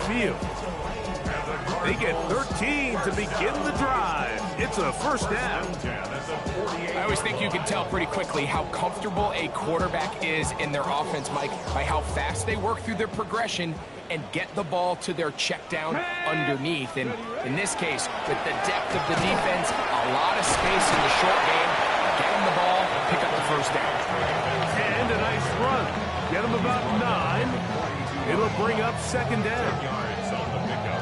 field. They get 13 to begin the drive. It's a first down. I always think you can tell pretty quickly how comfortable a quarterback is in their offense, Mike, by how fast they work through their progression and get the ball to their check down underneath. And in this case, with the depth of the defense, a lot of space in the short game, get them the ball, pick up the first down. And a nice run. Get them about 9. It'll bring up second down.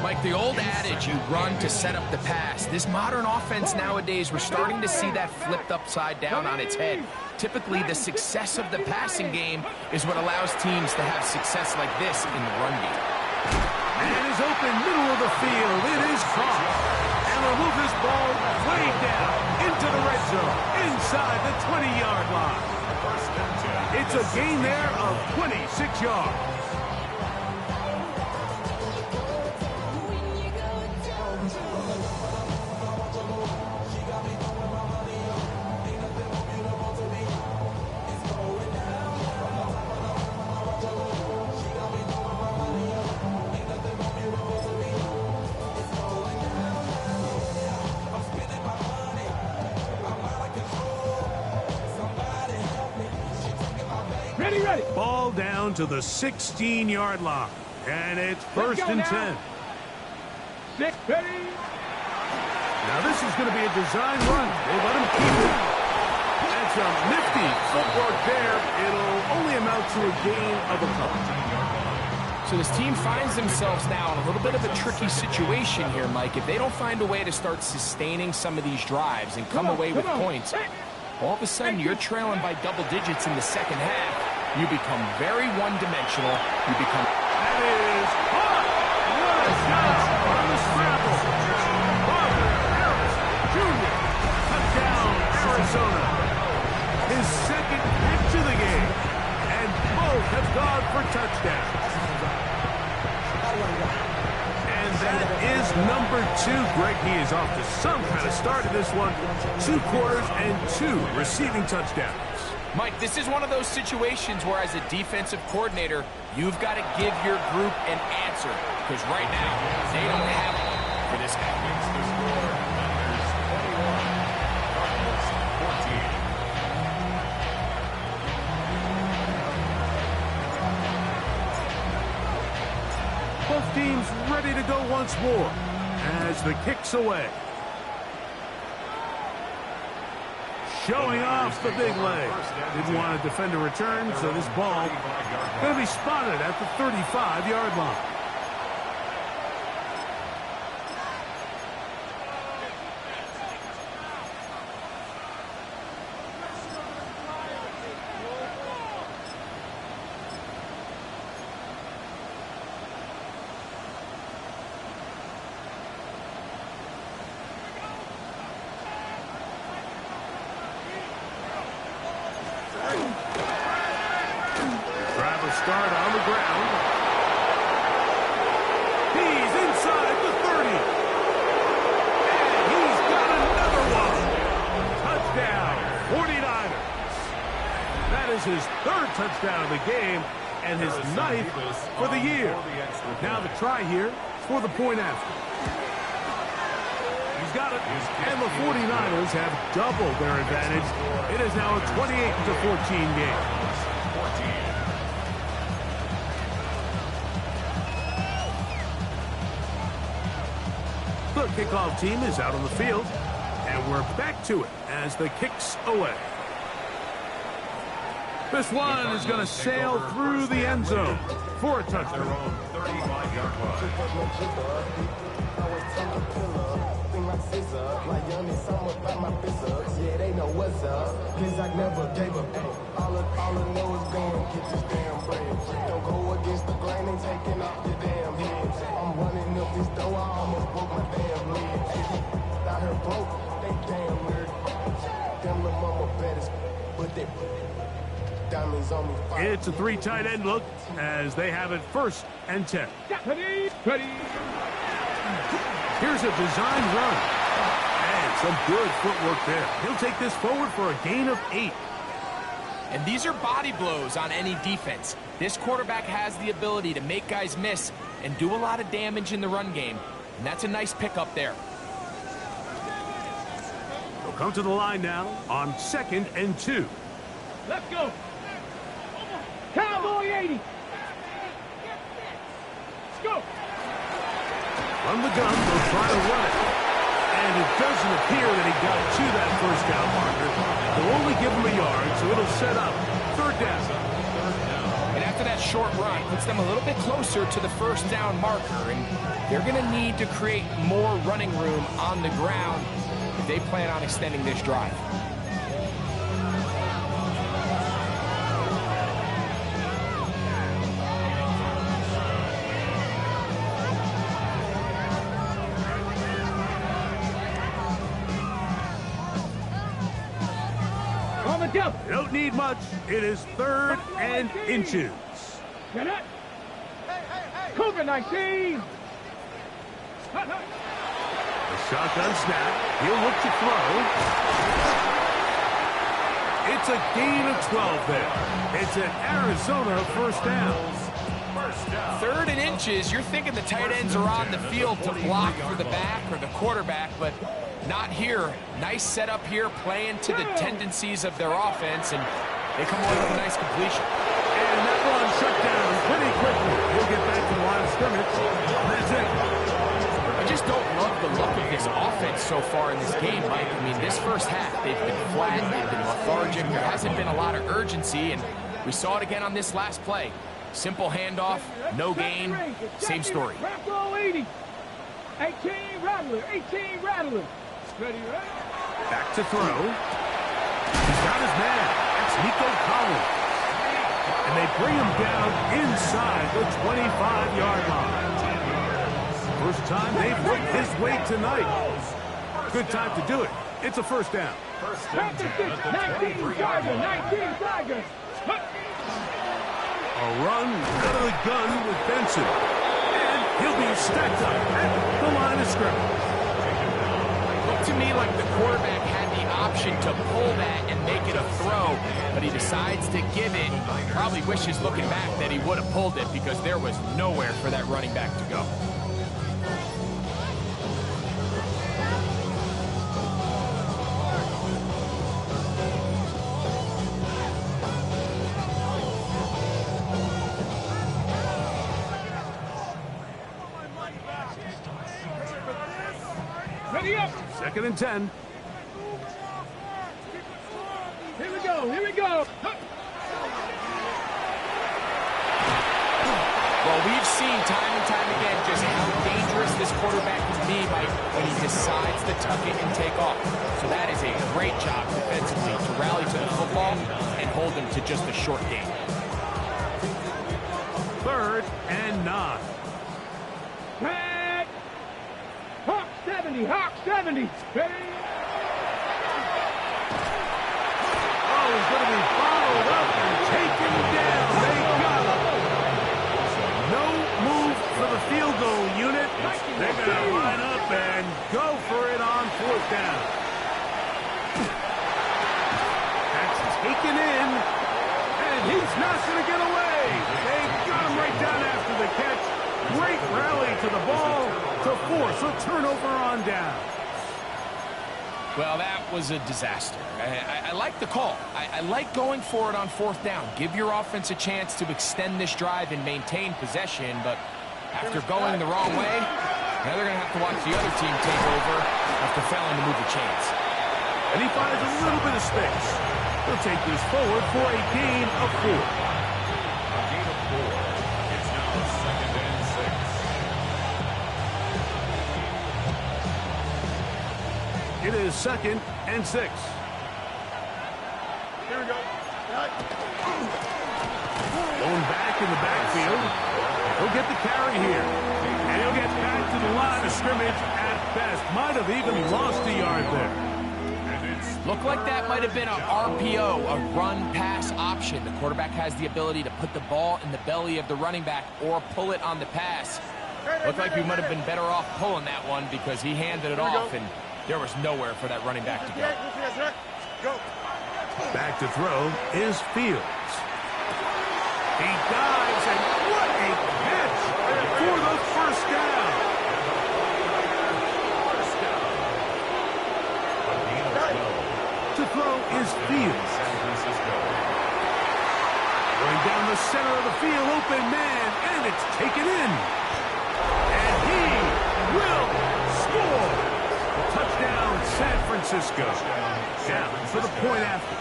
Mike, the old adage, you run to set up the pass. This modern offense nowadays, we're starting to see that flipped upside down on its head. Typically, the success of the passing game is what allows teams to have success like this in the run game. And is open middle of the field. It is caught. And they'll move this ball way down into the red zone, inside the 20-yard line. It's a gain there of 26 yards. Ball down to the 16-yard line. And it's first and 10. Now this is going to be a design run. They let him keep it. That's a nifty footwork there. It'll only amount to a gain of a couple. So this team finds themselves now in a little bit of a tricky situation here, Mike. If they don't find a way to start sustaining some of these drives and come away with points, all of a sudden you're trailing by double digits in the second half. You become very one-dimensional. You become... That is caught! What a shot on the scramble! Marvin Harris Jr. Touchdown, Arizona. His second catch of the game. And both have gone for touchdowns. And that is number 2. Greg, he is off to some kind of start in this one. 2 quarters and 2 receiving touchdowns. Mike, this is one of those situations where as a defensive coordinator, you've got to give your group an answer. Because right now, they don't have one for this guy. Both teams ready to go once more as the kick's away. Showing off the big leg. Didn't want to defend a return, so this ball going to be spotted at the 35-yard line. Start on the ground. He's inside the 30. And he's got another one. Touchdown, 49ers. That is his 3rd touchdown of the game and his 9th for the year. Now the try here for the point after. He's got it. And the 49ers have doubled their advantage. It is now a 28-14 game. The kickoff team is out on the field, and we're back to it as the kick's away. This one is going to sail through the end zone for a touchdown. It's a 3 tight end look as they have it 1st and 10. Here's a design run. And some good footwork there. He'll take this forward for a gain of 8. And these are body blows on any defense. This quarterback has the ability to make guys miss and do a lot of damage in the run game. And that's a nice pickup there. We'll come to the line now on 2nd and 2. Let's go. Cowboy 80. Let's go. From the gun, they'll try to run it. And it doesn't appear that he got to that first down marker. They'll only give him a yard, so it'll set up 3rd down. And after that short run, puts them a little bit closer to the first down marker. And they're going to need to create more running room on the ground if they plan on extending this drive. You don't need much. It is 3rd and inches. Get it. Cougar 19. A shotgun snap. He'll look to throw. It's a gain of 12 there. It's an Arizona first down. 3rd and inches, you're thinking the tight ends are on the field to block for the back or the quarterback, but not here. Nice setup here, playing to the tendencies of their offense, and they come away with a nice completion. And that one shut down pretty quickly. He'll get back to the line of scrimmage. That's it. I just don't love the look of this offense so far in this game, Mike. I mean, this first half, they've been flat, they've been lethargic. There hasn't been a lot of urgency, and we saw it again on this last play. Simple handoff, no gain, same story. 80. 18 Rattler, 18 Rattler. Ready, right? Back to throw. He's got his man. That's Nico Collins. And they bring him down inside the 25-yard line. First time they've looked his way tonight. Good time to do it. It's a first down. 19 Tiger, 19 Tiger. A run out of the gun with Benson. And he'll be stacked up at the line of scrimmage. Looked to me like the quarterback had the option to pull that and make it a throw, but he decides to give it. Probably wishes looking back that he would have pulled it because there was nowhere for that running back to go. Ready up. 2nd and 10. Here we go, here we go. Well, we've seen time and time again just how dangerous this quarterback can be, Mike, when he decides to tuck it and take off. So that is a great job defensively to rally to the football and hold him to just a short gain. 3rd and 9. Back. Hawk 70, Hawk 70. Ready? Oh, he's going to be followed up and taken down. They got him. No move for the field goal unit. They're going to line up and go for it on 4th down. That's taken in, and he's not going to get away. They got him right down after the catch. Great rally to the ball to force a turnover on down. Well, that was a disaster. I like the call. I like going for it on 4th down. Give your offense a chance to extend this drive and maintain possession, but after going the wrong way, now they're going to have to watch the other team take over after failing to move the chains. And he finds a little bit of space. He'll take this forward for a gain of 4. A gain of 4. It's now 2nd and 6. It is 2nd and 6. Here we go. Going back in the backfield. He'll get the carry here. And he'll get back to the line of scrimmage at best. Might have even lost a yard there. Looked like that might have been a RPO, a run-pass option. The quarterback has the ability to put the ball in the belly of the running back or pull it on the pass. Looked like we might have been better off pulling that one because he handed it off, and there was nowhere for that running back to go. Back to throw is Fields. He dives, and what a catch for the first down. To throw is Fields. Going down the center of the field, open man, and it's taken in. And he will score. A touchdown, San Francisco. Down for the point after.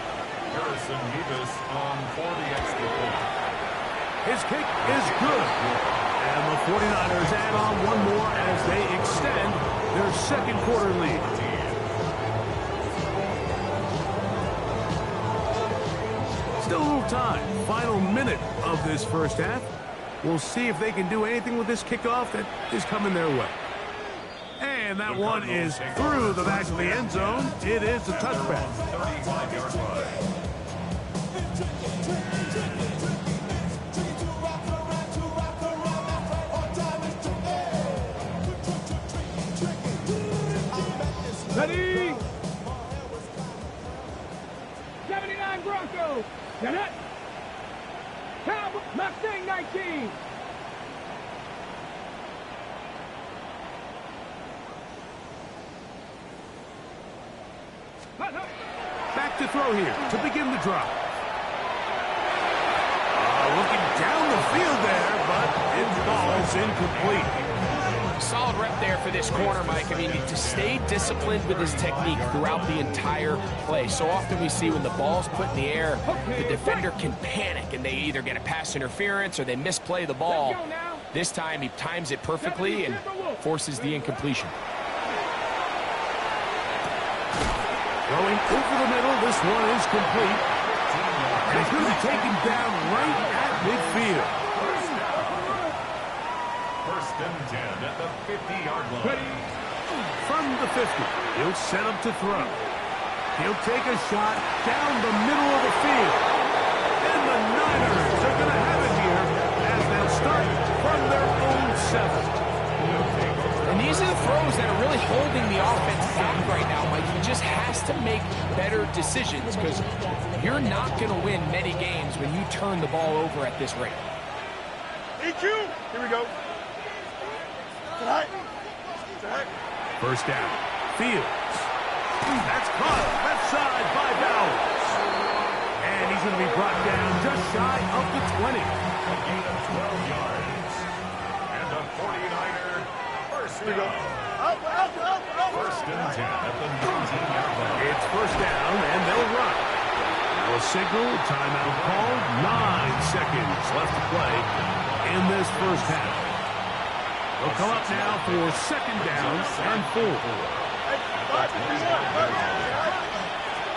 Harrison Davis on for the extra point. His kick is good. And the 49ers add on one more as they extend their second quarter lead. Still a little time. Final minute of this first half. We'll see if they can do anything with this kickoff that is coming their way. And that one is through the back of the end zone. It is a touchback. 35-yard line. Ready? 79 Broncos. Janet. Cowboy Mustang 19. Back to throw here to begin the drive. Looking down the field there, but it falls incomplete. Solid rep there for this corner, Mike. I mean, to stay disciplined with his technique throughout the entire play. So often we see when the ball's put in the air, the defender can panic, and they either get a pass interference or they misplay the ball. This time, he times it perfectly and forces the incompletion. Going over the middle, this one is complete. And it's going to be taken down right at midfield. First and 10 at the 50-yard line. From the 50, he'll set up to throw. He'll take a shot down the middle of the field. And the Niners are going to have it here as they'll start from their own 7. And these are the throws that are really holding the offense back right now, Mike. He just has to make better decisions because you're not going to win many games when you turn the ball over at this rate. EQ. Here we go. First down. Fields. That's caught left side by Bowers. And he's going to be brought down just shy of the 20. A gain of 12 yards. And a 49er first down. First and 10 at the 19-yard line. It's first down, and they'll run. Now a signal, timeout called. 9 seconds left to play in this first half. They'll come up now for second down and 4.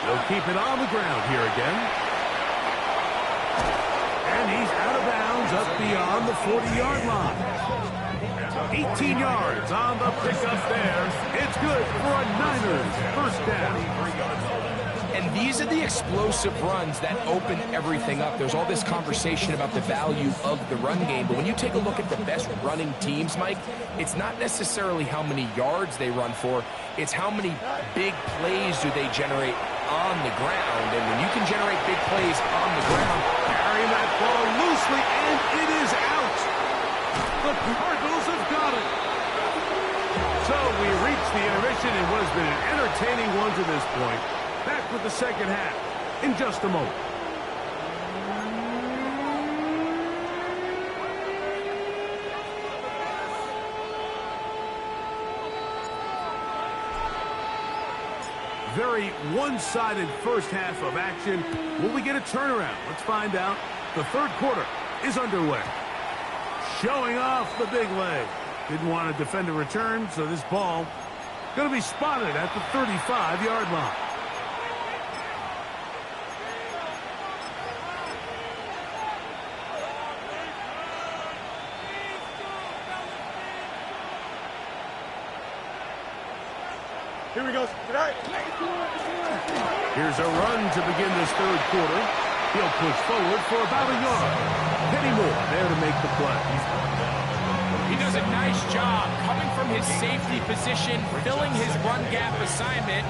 They'll keep it on the ground here again. And he's out of bounds up beyond the 40-yard line. 18 yards on the pickup there. It's good for a Niners first down. And these are the explosive runs that open everything up. There's all this conversation about the value of the run game, but when you take a look at the best running teams, Mike, it's not necessarily how many yards they run for, it's how many big plays do they generate on the ground. And when you can generate big plays on the ground, Carrying that ball loosely, and it is out. The Cardinals have got it. So we reach the intermission in what has been an entertaining one to this point. Back with the second half in just a moment. Very one-sided first half of action. Will we get a turnaround? Let's find out. The third quarter is underway. Showing off the big leg. Didn't want to defend a return, so this ball going to be spotted at the 35-yard line. Here we go. Here's a run to begin this third quarter. He'll push forward for about a yard. Kenny Moore there to make the play. he does a nice job coming from his safety position, filling his run gap assignment,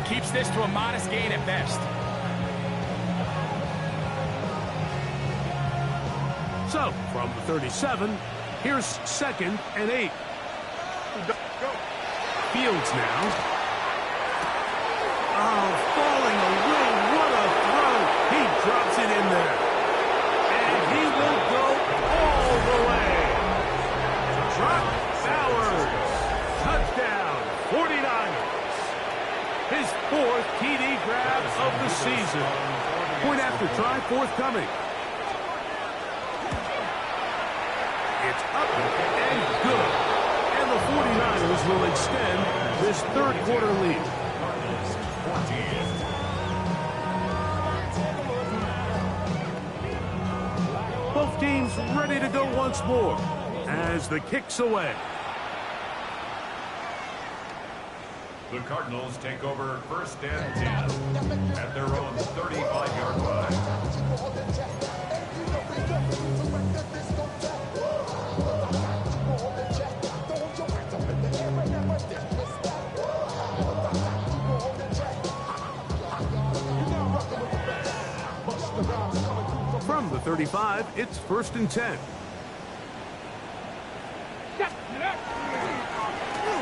keeps this to a modest gain at best. So, from the 37, here's 2nd and 8. Fields now. Oh, falling away. What a throw. He drops it in there. And he will go all the way. Brock Bowers. Touchdown, 49ers. His 4th TD grab of the season. Point after try forthcoming. It's up and good. And the 49ers will extend this 3rd quarter lead. Both teams ready to go once more as the kick's away. The Cardinals take over 1st and 10 at their own 35-yard line. From the 35, it's 1st and 10.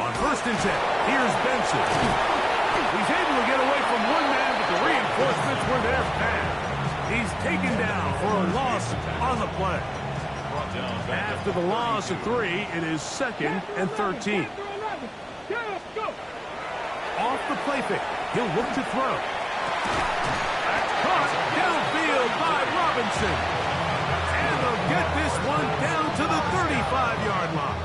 On 1st and 10, here's Benson. He's able to get away from one man, but the reinforcements were there fast. He's taken down for a loss on the play. After the loss of 3, it is 2nd and 13. Off the play fake, he'll look to throw. That's caught downfield by Robinson. And they'll get this one down to the 35-yard line.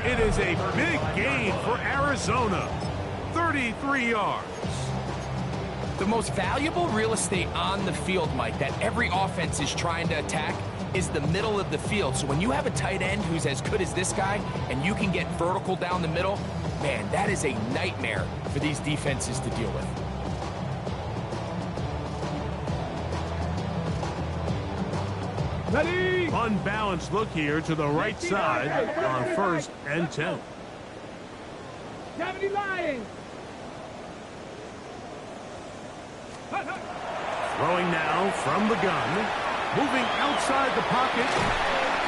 It is a big gain for Arizona. 33 yards. The most valuable real estate on the field, Mike, that every offense is trying to attack is the middle of the field. So when you have a tight end who's as good as this guy and you can get vertical down the middle, man, that is a nightmare for these defenses to deal with. Ready? Unbalanced look here to the right side on 1st and 10. 70 Lions. Throwing now from the gun. Moving outside the pocket.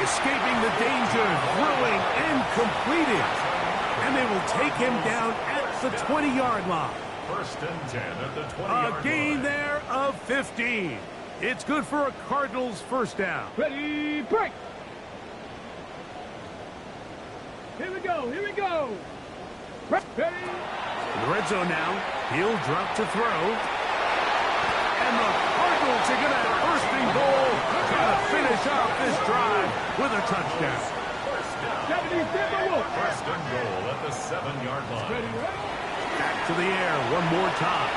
Escaping the danger. Throwing and completing. And they will take him down at the 20-yard line. 1st and 10 at the 20-yard line. A gain there of 15. It's good for a Cardinals 1st down. Ready, break. Here we go, here we go. Ready. In the red zone now, he'll drop to throw. And the Cardinals are going to have 1st and goal to finish off this drive with a touchdown. 1st and goal at the 7-yard line. Ready, Back to the air one more time.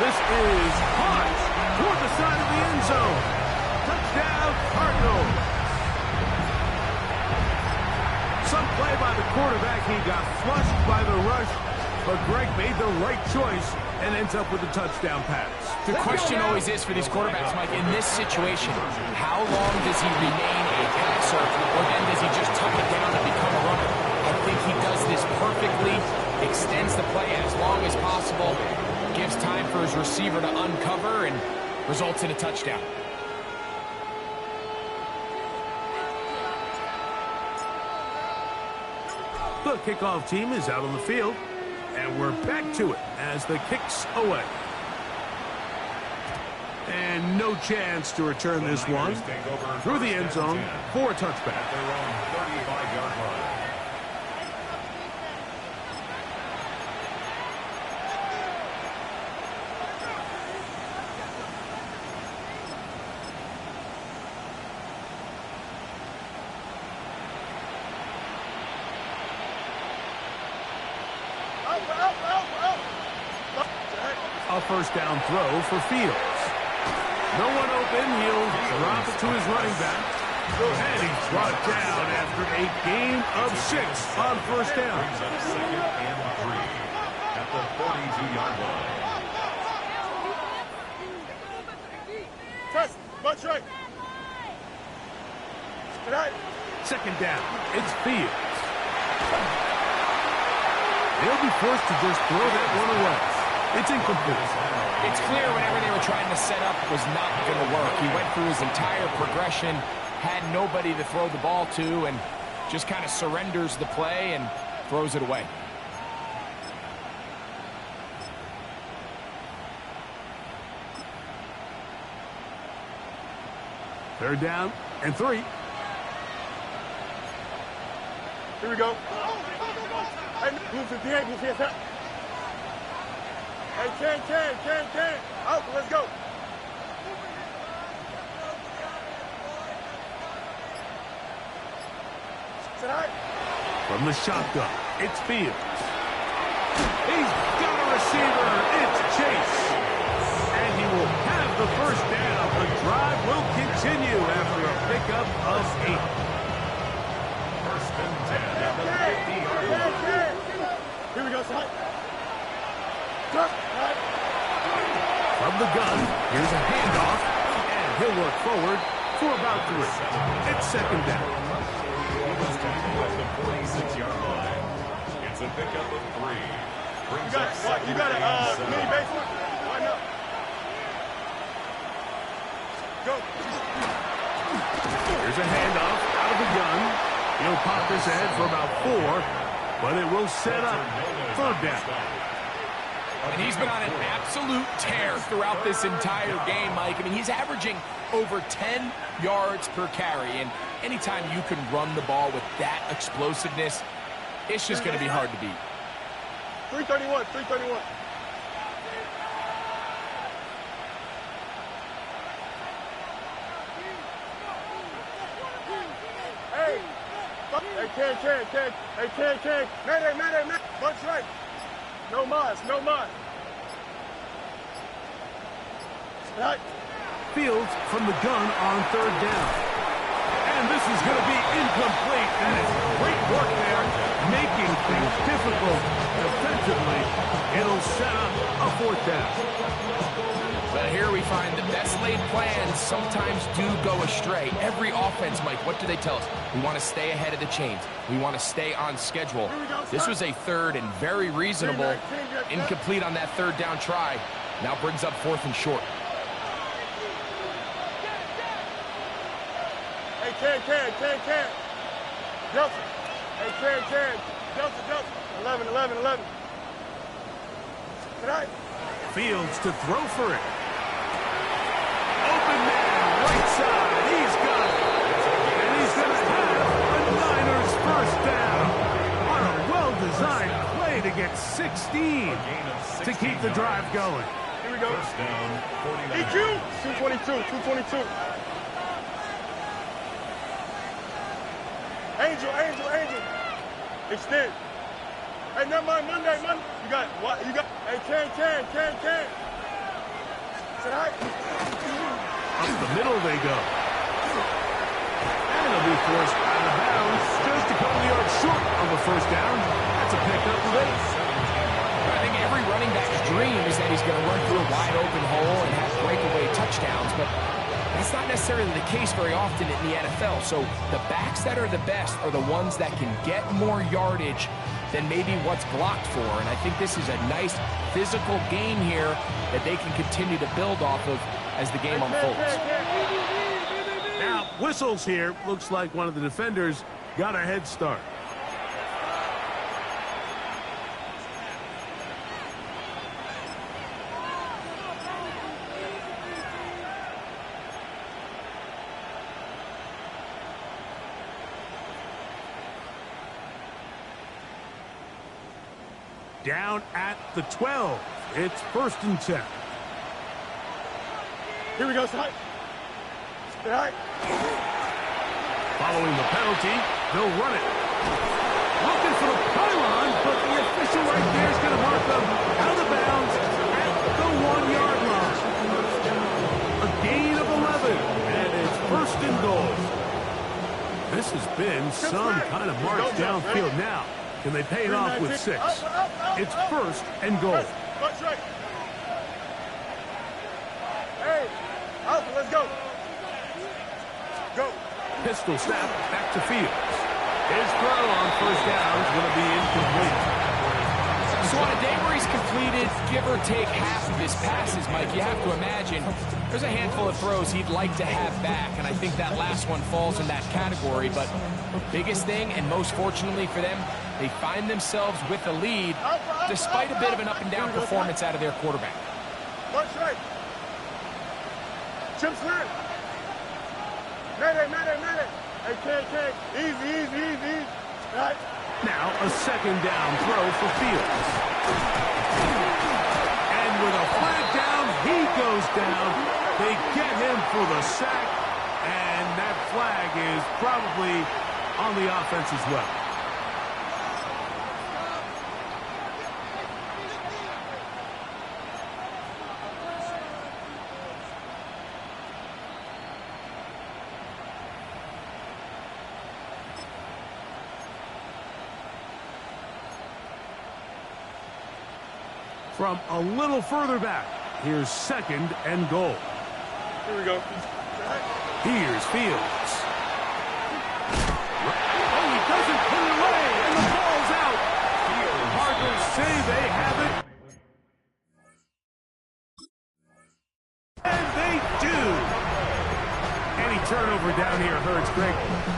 This is caught toward the side of the end zone. Touchdown, Cardinals. Some play by the quarterback. He got flushed by the rush, but Greg made the right choice and ends up with a touchdown pass. The question always is for these quarterbacks, Mike, in this situation, how long does he remain a passer, or then does he just tuck it down and become a runner? I think he does this perfectly, extends the play as long as possible, gives time for his receiver to uncover, and results in a touchdown. The kickoff team is out on the field, and we're back to it as the kick's away. And no chance to return this one through the end zone for a touchback. At their own 35-yard line. A 1st down throw for Fields. No one open. He'll drop it to his running back. And he's brought down after a gain of 6 on 1st down. Brings up 2nd and 3 at the 42-yard line. Test, much right. 2nd down. It's Fields. They'll be forced to just throw that one away. It's incomplete. It's clear whatever they were trying to set up was not going to work. He went through his entire progression, had nobody to throw the ball to, and just kind of surrenders the play and throws it away. Third down and 3. Here we go. Hey, move to the move here. Hey, Ken. Out, let's go. From the shotgun, it's Fields. He's got a receiver. It's Chase. And he will have the first down. The drive will continue after a pickup of 8. First and 10 at the 50-yard line. Here we go, son. From the gun, here's a handoff, and he'll work forward for about 3. It's second down. At the 46-yard line. It's a pickup of 3. Brings up second You got a mini and basement? Why not? Go. Here's a handoff out of the gun. He'll pop his head for about 4, but it will set up third down. And he's been on an absolute tear throughout this entire game, Mike. I mean, he's averaging over 10 yards per carry. And anytime you can run the ball with that explosiveness, it's just going to be hard to beat. 331. Hey, Ken. Mayday. Bunch right. No mas. Right. Fields from the gun on third down. And this is going to be incomplete. And it's great work there, making things difficult defensively. It'll set up a fourth down. But here we find the best laid plans sometimes do go astray. Every offense, Mike, what do they tell us? We want to stay ahead of the chains. We want to stay on schedule. This was a third and very reasonable. Incomplete on that third down try. Now brings up 4th and short. Hey, Ken. Delta. Hey, Ken. Delta. 11. Tonight. Fields to throw for it. Open man, right side. He's got it. And he's going to have a Niners first down. On a well-designed play to get 16 to keep the drive going. Here we go. First down, 49. EQ. 222. Angel. Extend. Hey, never mind, Monday. You got what? Hey, Ken. Say hi. Up the middle they go. And they'll be forced out of bounds. Just a couple yards short of the first down. That's a pickup of 8. I think every running back's dream is that he's going to run through a wide open hole and have breakaway touchdowns, but that's not necessarily the case very often in the NFL. So the backs that are the best are the ones that can get more yardage than maybe what's blocked for. And I think this is a nice physical game here that they can continue to build off of as the game unfolds. Now, whistles here. Looks like one of the defenders got a head start. Down at the 12. It's 1st and 10. Here we go, son. Say hi. Following the penalty, they'll run it. Looking for the pylon, but the official right there is going to mark them out of bounds at the 1-yard line. A gain of 11, and it's 1st and goal. This has been some kind of march downfield now. Can they pay it off with 6? It's 1st and goal. That's right. Hey, Alpha, let's go. Go. Pistol snap back to Fields. His throw on first down is going to be incomplete. So on a day where he's completed, give or take half of his passes, Mike, you have to imagine there's a handful of throws he'd like to have back, and I think that last one falls in that category. But the biggest thing, and most fortunately for them, they find themselves with a lead despite a bit of an up-and-down performance out of their quarterback. March right. Chimps clear. Mayday. Hey, K. Easy. Right. Now a second down throw for Fields. And with a flag down, he goes down. They get him for the sack, and that flag is probably on the offense as well. From a little further back, here's 2nd and goal. Here we go. Here's Fields. Oh, he doesn't put it away, and the ball's out. Cardinals say they have it. And they do. Any turnover down here hurts greatly.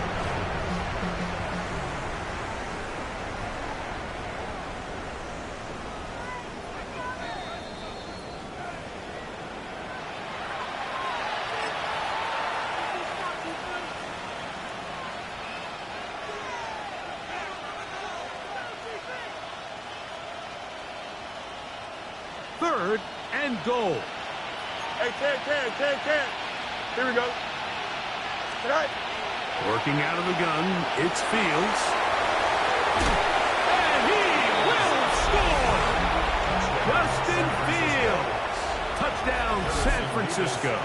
Third and goal. Hey, Ken. Here we go. Right. Working out of the gun, it's Fields. And he will score! Justin Fields! Touchdown, San Francisco.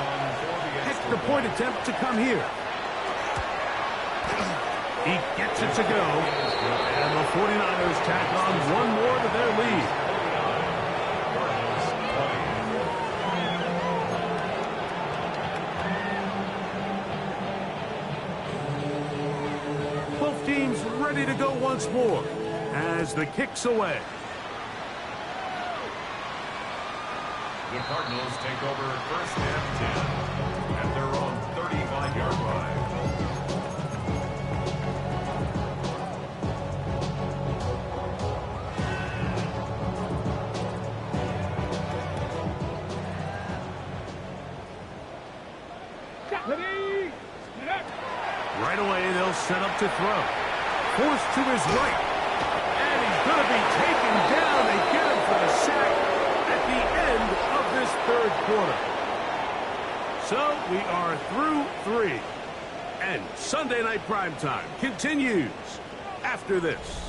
Extra point attempt to come here. He gets it to go. And the 49ers tack on one more to their lead. Teams ready to go once more as the kick's away. The Cardinals take over 1st and 10 at their own 35-yard line. Right away, they'll set up to throw. Forced to his right. And he's going to be taken down. They get him for the sack at the end of this 3rd quarter. So we are through 3. And Sunday Night Primetime continues after this.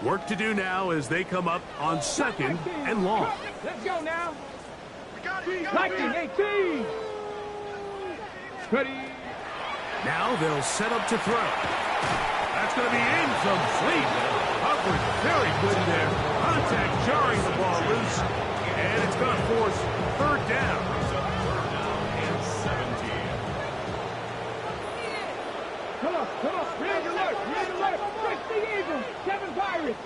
Work to do now as they come up on 2nd and long. Let's go now. We got it. 19, 18. Ready. Now they'll set up to throw. That's going to be incomplete. Coverage very good there. Contact jarring the ball loose. And it's going to force 3rd down. And 17. Come on. Red alert. Press the Eagles. 7 Pirates.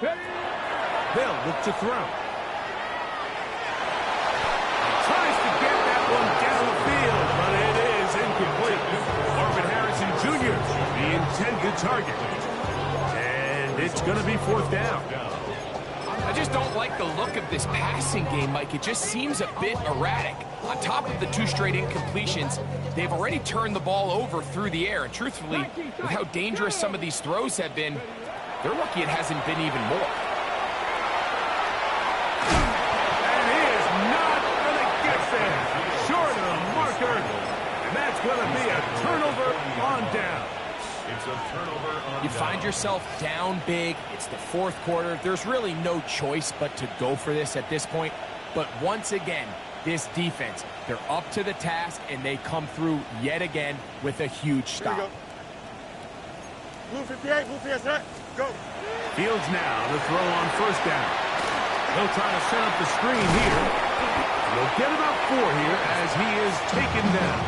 Ready. They'll look to throw. Tries to get that one downfield, but it is incomplete. Marvin Harrison Jr., the intended target. And it's going to be 4th down. I just don't like the look of this passing game, Mike. It just seems a bit erratic. On top of the 2 straight incompletions, they've already turned the ball over through the air. And truthfully, with how dangerous some of these throws have been, they're lucky it hasn't been even more. And he is not going to get there. Short of the marker. And that's going to be a turnover on down. It's a turnover on You find yourself down big. It's the 4th quarter. There's really no choice but to go for this at this point. But once again, this defense, they're up to the task, and they come through yet again with a huge stop. Blue 58, right. Go. Fields now to throw on 1st down. He'll try to set up the screen here. He'll get about 4 here as he is taken down.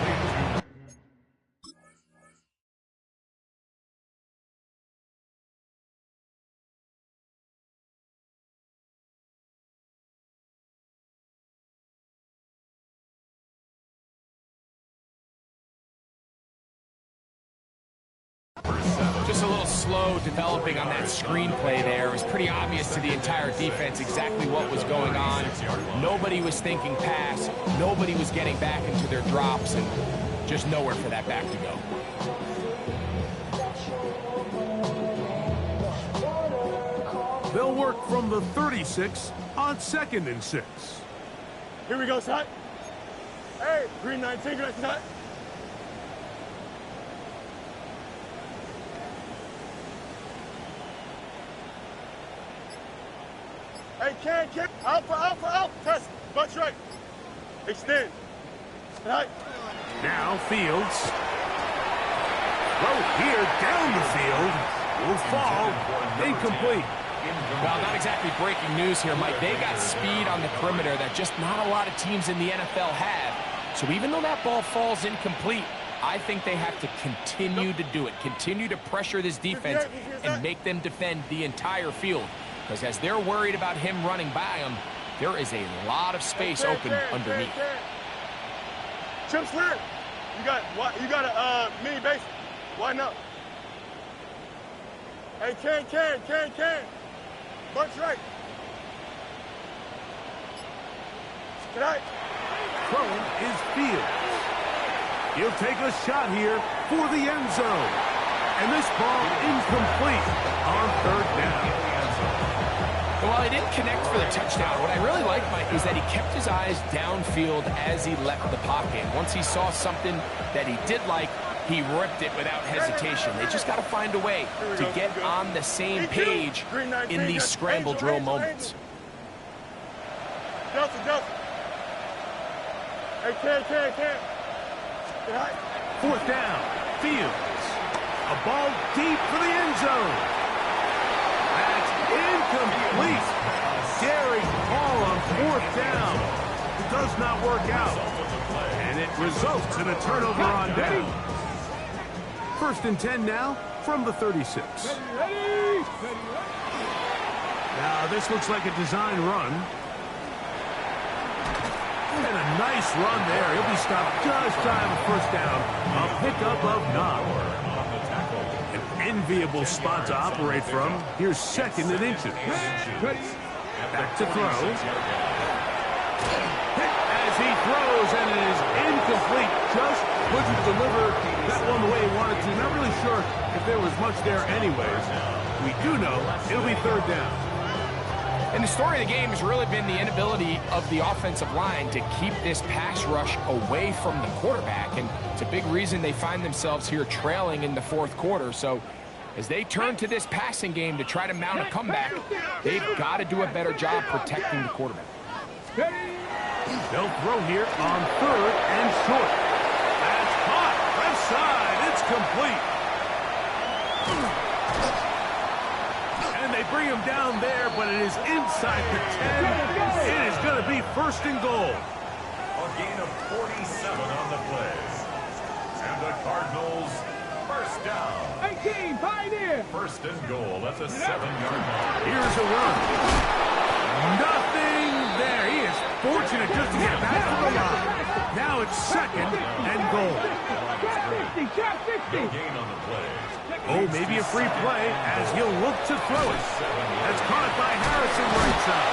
Just a little slow developing on that screenplay there. It was pretty obvious to the entire defense exactly what was going on. Nobody was thinking pass. Nobody was getting back into their drops, and just nowhere for that back to go. They'll work from the 36 on 2nd and 6. Here we go, Scott. Hey, green 19, green 19. Hey, Ken, out, test, butt right, extend, right. Now Fields. Throw here down the field. Will fall. Incomplete. Well, not exactly breaking news here, Mike. They got speed on the perimeter that just not a lot of teams in the NFL have. So even though that ball falls incomplete, I think they have to continue to do it. Continue to pressure this defense and make them defend the entire field. Because as they're worried about him running by them, there is a lot of space open underneath. Chip slant. You got a mini base. Why not? Hey, Ken. Bunch right. Can I? Throwing is Fields. He'll take a shot here for the end zone. And this ball incomplete on 3rd down. While he didn't connect for the touchdown, what I really like, Mike, is that he kept his eyes downfield as he left the pocket. Once he saw something that he did like, he ripped it without hesitation. They just got to find a way to get on the same page in these scramble drill moments. Delta. Hey, Ken. 4th down. Fields. A ball deep for the end zone. That's incomplete. Daring Paul on 4th down. It does not work out. And it results in a turnover on down. 1st and 10 now from the 36. Now this looks like a design run. And a nice run there. He'll be stopped just shy of a 1st down. A pickup of 9. An enviable spot to operate from. Here's 2nd and inches. Back to throw. Hit as he throws, and it is incomplete. Just couldn't deliver that one the way he wanted to. Not really sure if there was much there anyways. We do know it'll be 3rd down. And the story of the game has really been the inability of the offensive line to keep this pass rush away from the quarterback. And it's a big reason they find themselves here trailing in the 4th quarter. So as they turn to this passing game to try to mount a comeback, they've got to do a better job protecting the quarterback. They'll throw here on 3rd and short. That's caught. Left side. It's complete. And they bring him down there, but it is inside the 10. It is going to be 1st and goal. A gain of 47 on the plays. And the Cardinals, 1st down. 18, Pioneer. 1st and goal. That's a 7-yard line. Here's a run. Nothing there. He is fortunate just to get back to the line. Now it's 2nd and goal. Shot 50. No gain on the plays. Oh, maybe a free play as he'll look to throw it. That's caught by Harrison right side.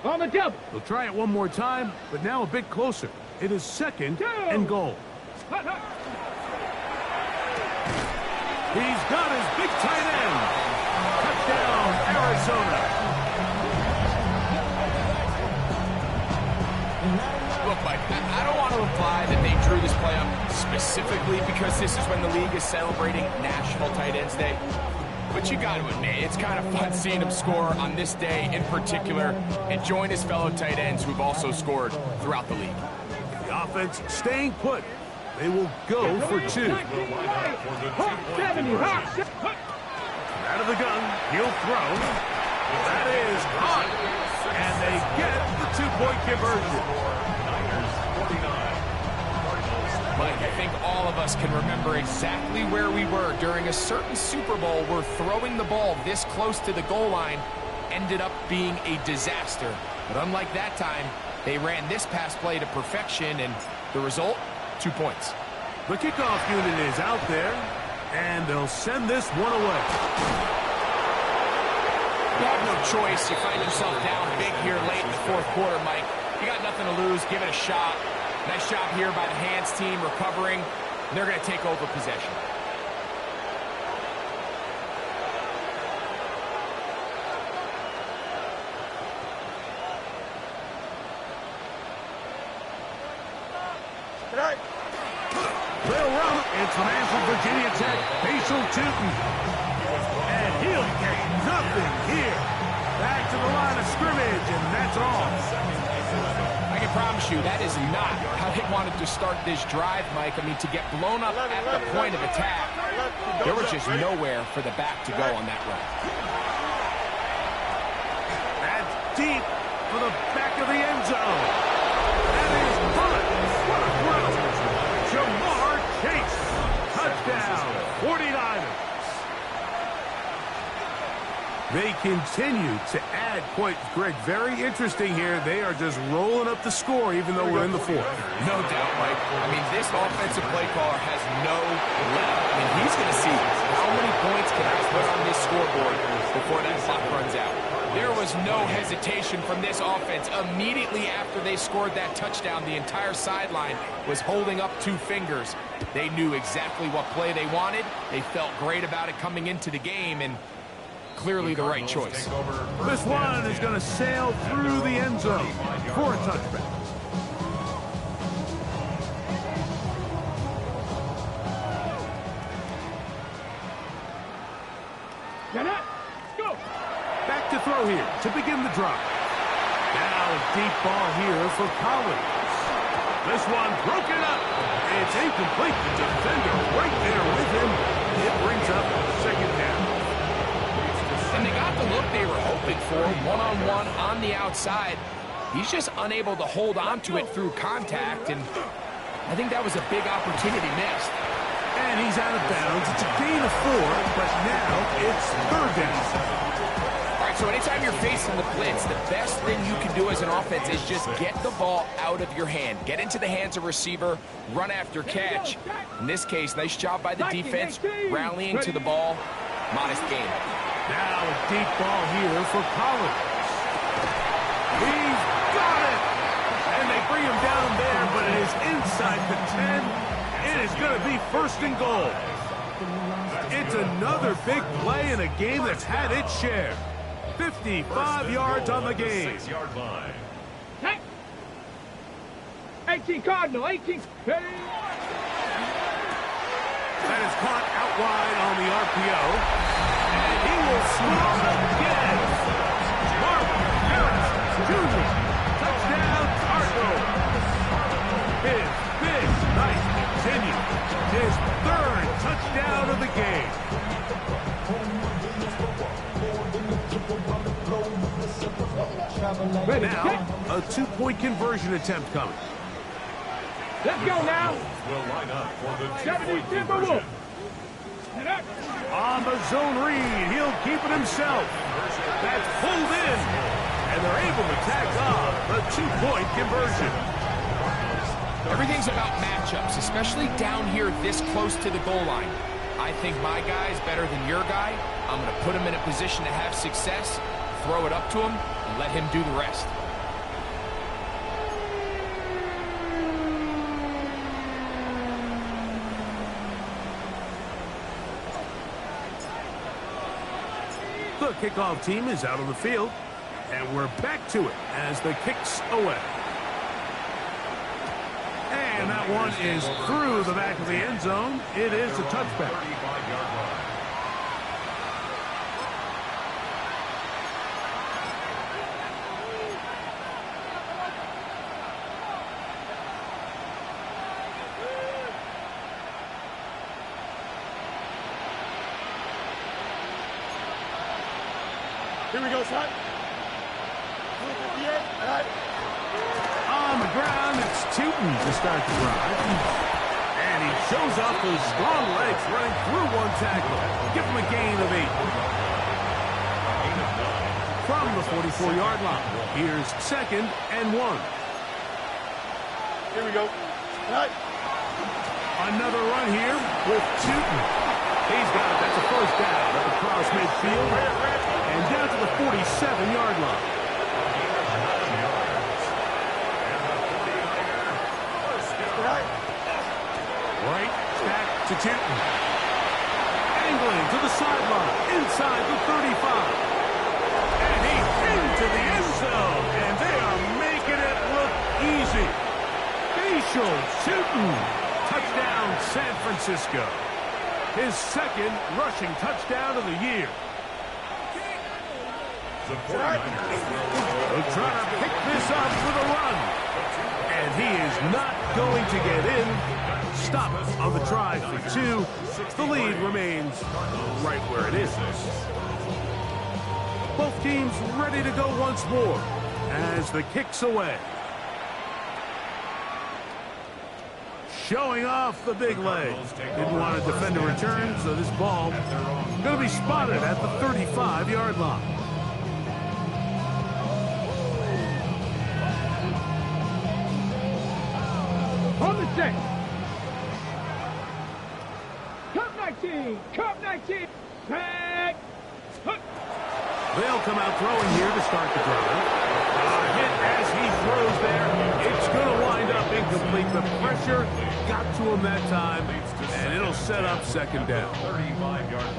On the double. They'll try it one more time, but now a bit closer. It is 2nd and goal. He's got his big tight end. Touchdown, Arizona. Look, Mike, I don't want to imply that they drew this play up specifically because this is when the league is celebrating National Tight Ends Day. But you got to admit, it's kind of fun seeing him score on this day in particular and join his fellow tight ends who've also scored throughout the league. The offense staying put. They will go for 2. Out Out of the gun, he'll throw. That is caught. And they get the 2-point conversion. Mike, I think all of us can remember exactly where we were during a certain Super Bowl where throwing the ball this close to the goal line ended up being a disaster. But unlike that time, they ran this pass play to perfection, and the result, 2 points. The kickoff unit is out there, and they'll send this one away. You have no choice. You find yourself down big here late in the fourth quarter, Mike. You got nothing to lose. Give it a shot. Nice job here by the hands team recovering. And they're going to take over possession. They'll run. It's the man from Virginia Tech, Facial Tootin. And he'll get nothing here. Back to the line of scrimmage, and that's all. I can promise you that is not how they wanted to start this drive, Mike. I mean, to get blown up at the point of attack, there was just nowhere for the back to go on that run. That's deep for the back of the end zone. That is fun. What a throw. Jamar Chase. Touchdown, 49ers. They continue to add points. Greg, very interesting here. They are just rolling up the score even though we're in the fourth. No doubt, Mike. I mean, this offensive play caller has no let up. I mean, he's going to see how many points can I put on this scoreboard before that clock runs out. There was no hesitation from this offense. Immediately after they scored that touchdown, the entire sideline was holding up 2 fingers. They knew exactly what play they wanted. They felt great about it coming into the game, and clearly the right choice. This one is going to sail through the end zone for a touchback. Get up. Go. Back to throw here to begin the drive. Now a deep ball here for Collins. This one broken up. It's incomplete. The defender right there with him. It brings up second down. And they got the look they were hoping for, one-on-one on the outside. He's just unable to hold on to it through contact, and I think that was a big opportunity missed. And he's out of bounds. It's a gain of 4, but now it's third down. All right, so anytime you're facing the blitz, the best thing you can do as an offense is just get the ball out of your hand. Get into the hands of receiver, run after catch. In this case, nice job by the defense, rallying to the ball. Modest gain. Now a deep ball here for Collins. He's got it! And they bring him down there, but it is inside the 10. It is going to be first and goal. It's another big play in a game that's had its share. 55 yards on the game. 6-yard line. 18 Cardinal, 18. That is caught out wide on the RPO. And he will score again. Mark Harris Jr. Touchdown, Cardinals. His big night continues. His 3rd touchdown of the game. Now, a 2-point conversion attempt coming. Let's go now. Will line up for the 70 2-point Timberwolves. conversion. On the zone read, he'll keep it himself. That's pulled in, and they're able to tack on the 2-point conversion. Everything's about matchups, especially down here this close to the goal line. I think my guy's better than your guy. I'm going to put him in a position to have success, throw it up to him, and let him do the rest. The kickoff team is out on the field, and we're back to it as the kick's away. And that one is through the back of the end zone. It is a touchback. Here we go, son. 258. All right. On the ground, it's Tootin to start the drive. And he shows off those strong legs running through one tackle. Give him a gain of 8. From the 44-yard line, here's 2nd and 1. Here we go. All right. Another run here with Tootin. He's got it. That's a first down at the cross midfield. And down to the 47-yard line. Right back to Tootin. Angling to the sideline, inside the 35. And he's into the end zone. And they are making it look easy. Facial Tootin. Touchdown, San Francisco. His 2nd rushing touchdown of the year. They'll try to pick this up with a run. And he is not going to get in. Stop on the try for 2. The lead remains right where it is. Both teams ready to go once more as the kick's away. Showing off the big leg. Didn't want to defend a return, so this ball going to be spotted at the 35-yard line. On the set. Cup 19. Cup 19. Set. Hook. They'll come out throwing here to start the drive. Hit as he throws there. It's going to wind up incomplete. The pressure got to him that time, and it'll set up 2nd down.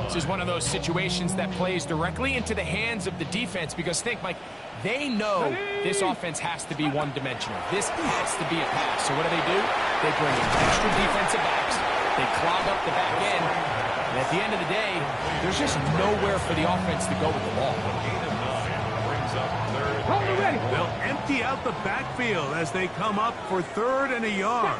This is one of those situations that plays directly into the hands of the defense because think, Mike, they know this offense has to be one-dimensional. This has to be a pass. So what do? They bring in extra defensive backs. They clog up the back end. And at the end of the day, there's just nowhere for the offense to go with the ball. They'll empty out the backfield as they come up for 3rd and a yard.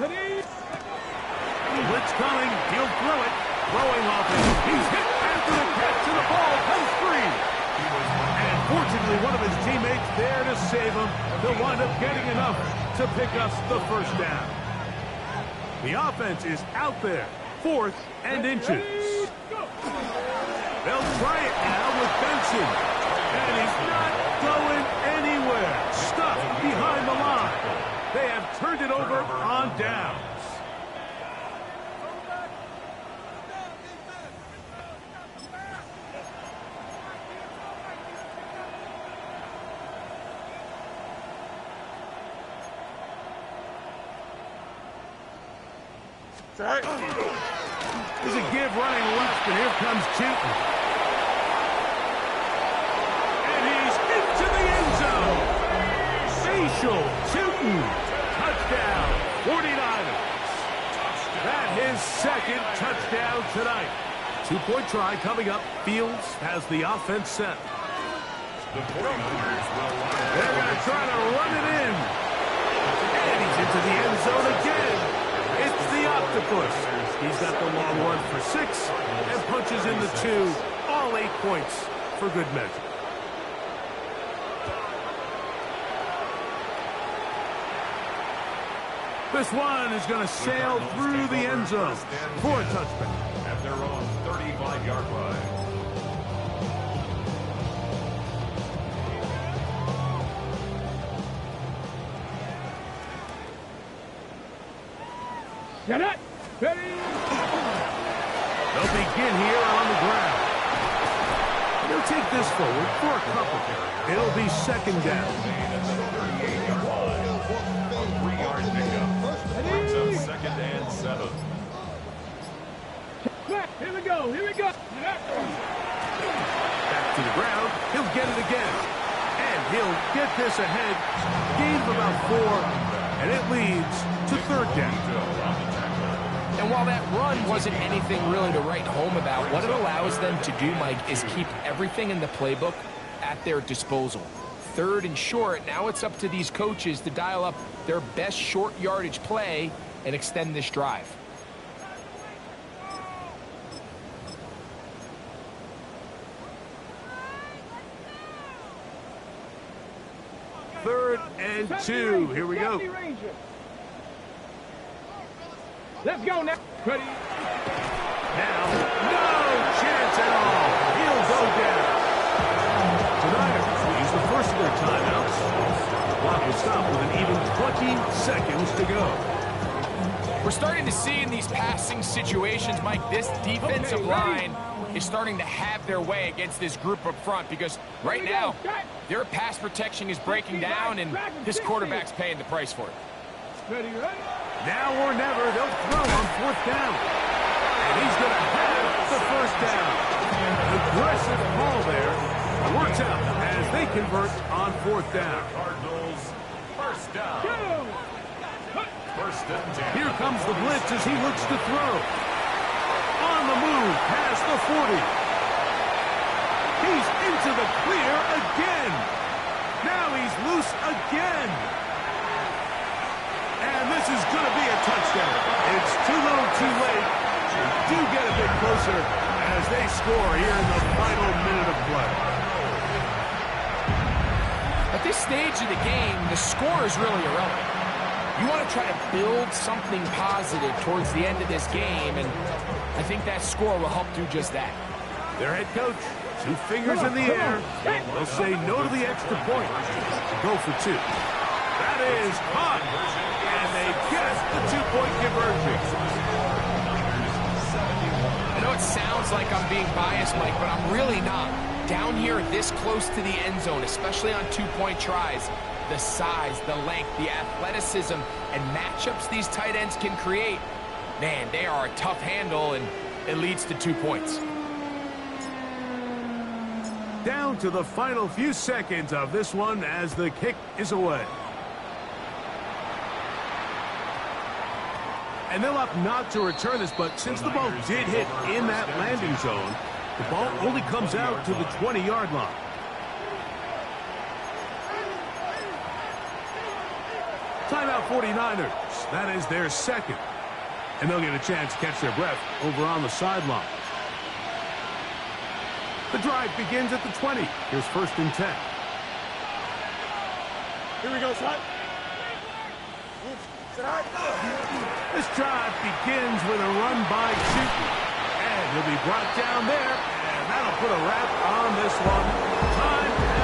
Blitz coming. He'll throw it. Throwing off it. He's hit after the catch, and the ball comes free. And fortunately, one of his teammates there to save him. They'll wind up getting enough to pick us the first down. The offense is out there. 4th and inches. They'll try it now with Benson. And he's not going anywhere. Stuffed behind the line. They have turned it over on downs. There's a give running left, and here comes Tootin. And he's into the end zone. Facial Tootin. Touchdown, 49ers. That his 2nd touchdown tonight. 2-point try coming up. Fields has the offense set. They're going to try to run it in. And he's into the end zone again. It's the octopus. He's got the long run for 6 and punches in the 2. All 8 points for good measure. This one is going to sail through the end zone for a touchback. At their own 35-yard line. Get it. Ready. They'll begin here on the ground. They'll take this forward for a couple. It'll be 2nd down. 3-yard pickup. Brings up 2nd and 7. Here we go. Here we go. Back to the ground. He'll get it again. And he'll get this ahead. Gain of about 4. And it leads to 3rd down. And while that run wasn't anything really to write home about, what it allows them to do, Mike, is keep everything in the playbook at their disposal. 3rd and short, now it's up to these coaches to dial up their best short yardage play and extend this drive. 3rd and 2. Here we go. Let's go now. Ready? Now, no chance at all. He'll go down. The Niners will use the first of their timeouts. The clock will stop with an even 20 seconds to go. We're starting to see in these passing situations, Mike, this defensive line is starting to have their way against this group up front because right now their pass protection is breaking down and this quarterback's paying the price for it. Ready, ready? Now or never, they'll throw on 4th down. And he's going to have the 1st down. Aggressive ball there. Works out as they convert on 4th down. Cardinals, 1st down. 1st and 10. Here comes the blitz as he looks to throw. On the move, past the 40. He's into the clear again. Now he's loose again. And this is going to be a touchdown. It's too little too late. They do get a bit closer as they score here in the final minute of play. At this stage of the game, the score is really irrelevant. You want to try to build something positive towards the end of this game, and I think that score will help do just that. Their head coach, 2 fingers in the air. They'll say no to the extra point. Go for 2. That is caught. And they get the 2-point conversion. I know it sounds like I'm being biased, Mike, but I'm really not. Down here this close to the end zone, especially on 2-point tries, the size, the length, the athleticism, and matchups these tight ends can create, man, they are a tough handle, and it leads to 2 points. Down to the final few seconds of this one as the kick is away. And they'll opt not to return this, but since the ball did hit in that landing zone, the ball only comes out to the 20-yard line. Timeout 49ers. That is their 2nd. And they'll get a chance to catch their breath over on the sideline. The drive begins at the 20. Here's 1st and 10. Here we go, son. This drive begins with a run by Chuku. And he'll be brought down there. And that'll put a wrap on this one. Time